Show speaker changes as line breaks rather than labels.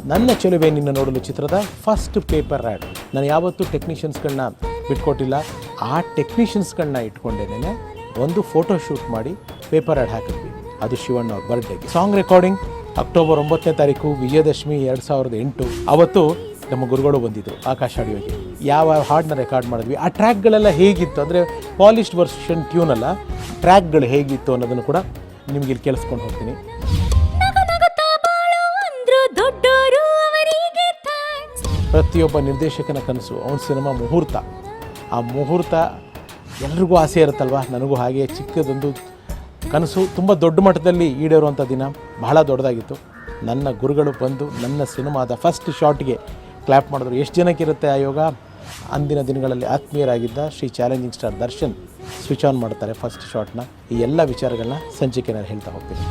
ನನ್ನ ಚೆಲುವೆ ನಿನ್ನ ನೋಡಲು ಚಿತ್ರದ ಫಸ್ಟ್ ಪೇಪರ್ ಆ್ಯಡ್. ನಾನು ಯಾವತ್ತೂ ಟೆಕ್ನಿಷಿಯನ್ಸ್ಗಳನ್ನ ಬಿಟ್ಕೊಟ್ಟಿಲ್ಲ. ಆ ಟೆಕ್ನಿಷಿಯನ್ಸ್ಗಳನ್ನ ಇಟ್ಕೊಂಡೇನೆ ಒಂದು ಫೋಟೋ ಶೂಟ್ ಮಾಡಿ ಪೇಪರ್ ಆ್ಯಡ್ ಹಾಕಿದ್ವಿ. ಅದು ಶಿವಣ್ಣ ಅವ್ರ ಬರ್ಡೇಗೆ. ಸಾಂಗ್ ರೆಕಾರ್ಡಿಂಗ್ ಅಕ್ಟೋಬರ್ 9ನೇ ತಾರೀಕು ವಿಜಯದಶಮಿ 2008. ಅವತ್ತು ನಮ್ಮ ಗುರುಗಳು ಬಂದಿದ್ದರು ಆಕಾಶ್ ಆಡಿಯೋಗೆ. ಯಾವ ಹಾಡನ್ನ ರೆಕಾರ್ಡ್ ಮಾಡಿದ್ವಿ, ಆ ಟ್ರ್ಯಾಕ್ಗಳೆಲ್ಲ ಹೇಗಿತ್ತು ಅಂದರೆ ಪಾಲಿಶ್ಡ್ ವರ್ಷನ್ ಟ್ಯೂನ್ ಅಲ್ಲ, ಟ್ರ್ಯಾಕ್ಗಳು ಹೇಗಿತ್ತು ಅನ್ನೋದನ್ನು ಕೂಡ ನಿಮಗೆ ಇಲ್ಲಿ ಕೇಳಿಸ್ಕೊಂಡು ಹೋಗ್ತೀನಿ. ಪ್ರತಿಯೊಬ್ಬ ನಿರ್ದೇಶಕನ ಕನಸು ಅವನ ಸಿನಿಮಾ ಮುಹೂರ್ತ. ಆ ಮುಹೂರ್ತ ಎಲ್ರಿಗೂ ಆಸೆ ಇರುತ್ತಲ್ವ, ನನಗೂ ಹಾಗೆ ಚಿಕ್ಕದೊಂದು ಕನಸು ತುಂಬ ದೊಡ್ಡ ಮಟ್ಟದಲ್ಲಿ ಈಡೇರುವಂಥ ದಿನ ಬಹಳ ದೊಡ್ಡದಾಗಿತ್ತು. ನನ್ನ ಗುರುಗಳು ಬಂದು ನನ್ನ ಸಿನಿಮಾದ ಫಸ್ಟ್ ಶಾಟ್ಗೆ ಕ್ಲ್ಯಾಪ್ ಮಾಡಿದ್ರು. ಎಷ್ಟು ಜನಕ್ಕಿರುತ್ತೆ ಆ ಯೋಗ? ಅಂದಿನ ದಿನಗಳಲ್ಲಿ ಆತ್ಮೀಯರಾಗಿದ್ದ Shri challenging star Darshan switch on ಮಾಡ್ತಾರೆ ಫಸ್ಟ್ ಶಾಟ್ನ. ಈ ಎಲ್ಲ ವಿಚಾರಗಳನ್ನ ಸಂಚಿಕೆಯಲ್ಲಿ ಹೇಳ್ತಾ ಹೋಗ್ತೀನಿ.